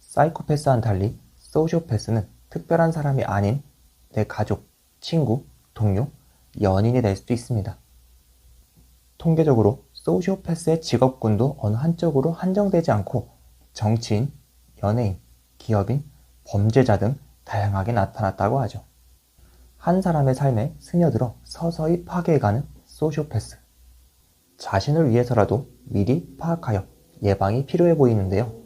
사이코패스와는 달리 소시오패스는 특별한 사람이 아닌 내 가족, 친구, 동료, 연인이 될 수도 있습니다. 통계적으로 소시오패스의 직업군도 어느 한쪽으로 한정되지 않고 정치인, 연예인, 기업인, 범죄자 등 다양하게 나타났다고 하죠. 한 사람의 삶에 스며들어 서서히 파괴해가는 소시오패스. 자신을 위해서라도 미리 파악하여 예방이 필요해 보이는데요.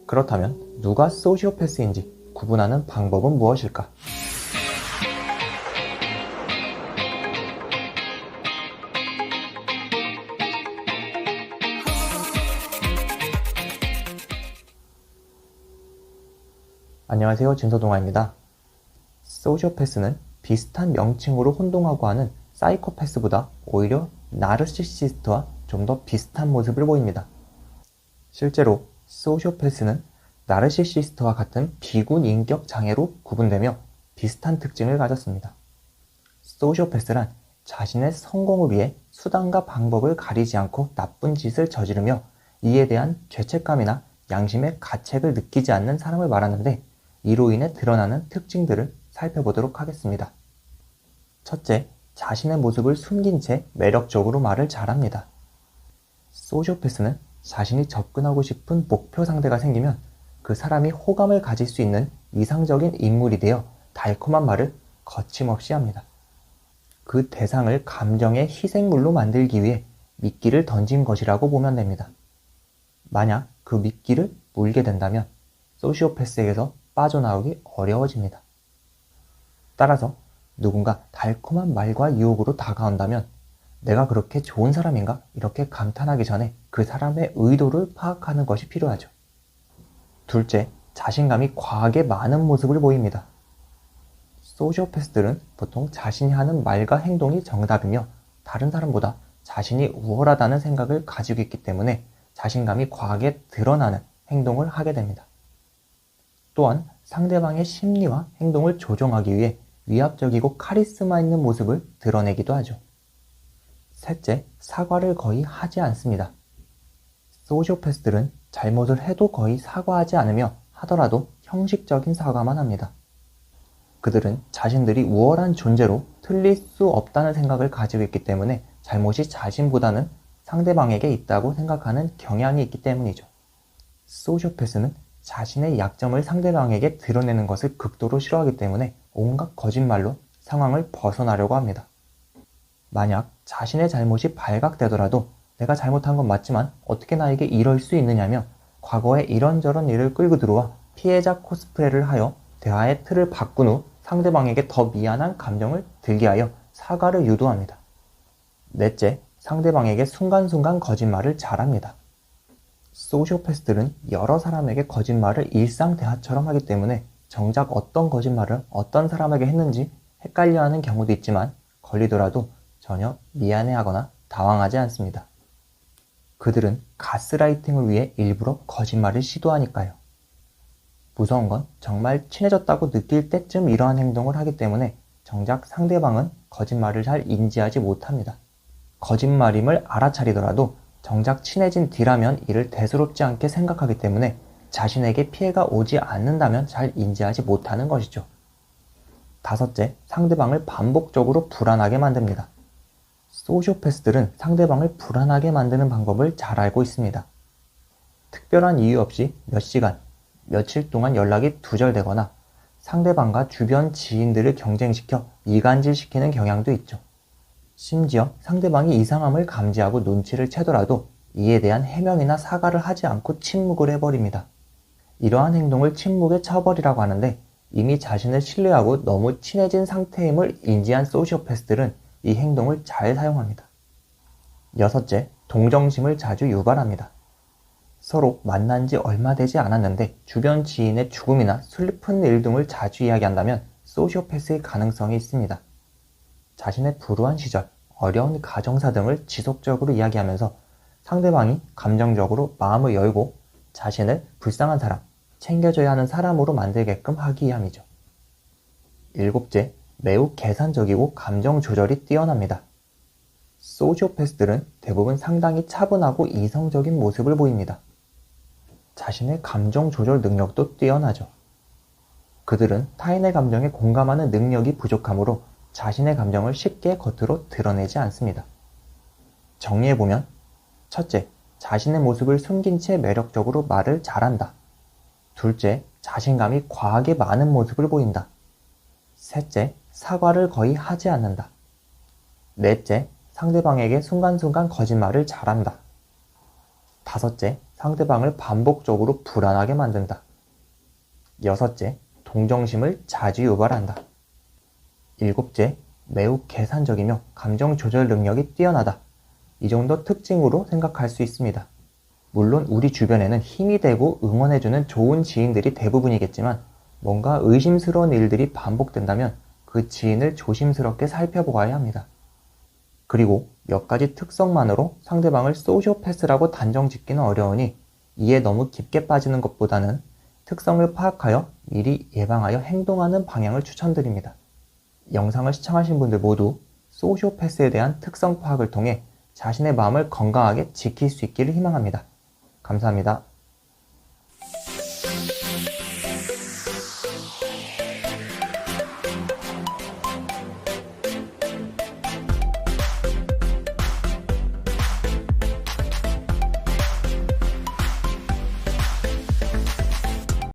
그렇다면 누가 소시오패스인지 구분하는 방법은 무엇일까? 안녕하세요, 진서동아입니다. 소시오패스는 비슷한 명칭으로 혼동하고 하는 사이코패스보다 오히려 나르시시스트와 좀 더 비슷한 모습을 보입니다. 실제로 소시오패스는 나르시시스트와 같은 비군 인격 장애로 구분되며 비슷한 특징을 가졌습니다. 소시오패스란 자신의 성공을 위해 수단과 방법을 가리지 않고 나쁜 짓을 저지르며 이에 대한 죄책감이나 양심의 가책을 느끼지 않는 사람을 말하는데, 이로 인해 드러나는 특징들을 살펴보도록 하겠습니다. 첫째, 자신의 모습을 숨긴 채 매력적으로 말을 잘합니다. 소시오패스는 자신이 접근하고 싶은 목표 상대가 생기면 그 사람이 호감을 가질 수 있는 이상적인 인물이 되어 달콤한 말을 거침없이 합니다. 그 대상을 감정의 희생물로 만들기 위해 미끼를 던진 것이라고 보면 됩니다. 만약 그 미끼를 물게 된다면 소시오패스에게서 빠져나오기 어려워집니다. 따라서 누군가 달콤한 말과 유혹으로 다가온다면 내가 그렇게 좋은 사람인가? 이렇게 감탄하기 전에 그 사람의 의도를 파악하는 것이 필요하죠. 둘째, 자신감이 과하게 많은 모습을 보입니다. 소시오패스들은 보통 자신이 하는 말과 행동이 정답이며 다른 사람보다 자신이 우월하다는 생각을 가지고 있기 때문에 자신감이 과하게 드러나는 행동을 하게 됩니다. 또한 상대방의 심리와 행동을 조종하기 위해 위압적이고 카리스마 있는 모습을 드러내기도 하죠. 셋째, 사과를 거의 하지 않습니다. 소시오패스들은 잘못을 해도 거의 사과하지 않으며 하더라도 형식적인 사과만 합니다. 그들은 자신들이 우월한 존재로 틀릴 수 없다는 생각을 가지고 있기 때문에 잘못이 자신보다는 상대방에게 있다고 생각하는 경향이 있기 때문이죠. 소시오패스는 자신의 약점을 상대방에게 드러내는 것을 극도로 싫어하기 때문에 온갖 거짓말로 상황을 벗어나려고 합니다. 만약 자신의 잘못이 발각되더라도 내가 잘못한 건 맞지만 어떻게 나에게 이럴 수 있느냐며 과거에 이런저런 일을 끌고 들어와 피해자 코스프레를 하여 대화의 틀을 바꾼 후 상대방에게 더 미안한 감정을 들게 하여 사과를 유도합니다. 넷째, 상대방에게 순간순간 거짓말을 잘합니다. 소시오패스들은 여러 사람에게 거짓말을 일상 대화처럼 하기 때문에 정작 어떤 거짓말을 어떤 사람에게 했는지 헷갈려하는 경우도 있지만 걸리더라도 전혀 미안해하거나 당황하지 않습니다. 그들은 가스라이팅을 위해 일부러 거짓말을 시도하니까요. 무서운 건 정말 친해졌다고 느낄 때쯤 이러한 행동을 하기 때문에 정작 상대방은 거짓말을 잘 인지하지 못합니다. 거짓말임을 알아차리더라도 정작 친해진 뒤라면 이를 대수롭지 않게 생각하기 때문에 자신에게 피해가 오지 않는다면 잘 인지하지 못하는 것이죠. 다섯째, 상대방을 반복적으로 불안하게 만듭니다. 소시오패스들은 상대방을 불안하게 만드는 방법을 잘 알고 있습니다. 특별한 이유 없이 몇 시간, 며칠 동안 연락이 두절되거나 상대방과 주변 지인들을 경쟁시켜 이간질시키는 경향도 있죠. 심지어 상대방이 이상함을 감지하고 눈치를 채더라도 이에 대한 해명이나 사과를 하지 않고 침묵을 해버립니다. 이러한 행동을 침묵의 처벌이라고 하는데, 이미 자신을 신뢰하고 너무 친해진 상태임을 인지한 소시오패스들은 이 행동을 잘 사용합니다. 여섯째, 동정심을 자주 유발합니다. 서로 만난 지 얼마 되지 않았는데 주변 지인의 죽음이나 슬픈 일 등을 자주 이야기한다면 소시오패스의 가능성이 있습니다. 자신의 불우한 시절, 어려운 가정사 등을 지속적으로 이야기하면서 상대방이 감정적으로 마음을 열고 자신을 불쌍한 사람, 챙겨줘야 하는 사람으로 만들게끔 하기 위함이죠. 일곱째, 매우 계산적이고 감정 조절이 뛰어납니다. 소시오패스들은 대부분 상당히 차분하고 이성적인 모습을 보입니다. 자신의 감정 조절 능력도 뛰어나죠. 그들은 타인의 감정에 공감하는 능력이 부족하므로 자신의 감정을 쉽게 겉으로 드러내지 않습니다. 정리해보면, 첫째, 자신의 모습을 숨긴 채 매력적으로 말을 잘한다. 둘째, 자신감이 과하게 많은 모습을 보인다. 셋째, 사과를 거의 하지 않는다. 넷째, 상대방에게 순간순간 거짓말을 잘한다. 다섯째, 상대방을 반복적으로 불안하게 만든다. 여섯째, 동정심을 자주 유발한다. 일곱째, 매우 계산적이며 감정 조절 능력이 뛰어나다. 이 정도 특징으로 생각할 수 있습니다. 물론 우리 주변에는 힘이 되고 응원해주는 좋은 지인들이 대부분이겠지만 뭔가 의심스러운 일들이 반복된다면 그 지인을 조심스럽게 살펴보아야 합니다. 그리고 몇 가지 특성만으로 상대방을 소시오패스라고 단정 짓기는 어려우니 이에 너무 깊게 빠지는 것보다는 특성을 파악하여 미리 예방하여 행동하는 방향을 추천드립니다. 영상을 시청하신 분들 모두 소시오패스에 대한 특성 파악을 통해 자신의 마음을 건강하게 지킬 수 있기를 희망합니다. 감사합니다.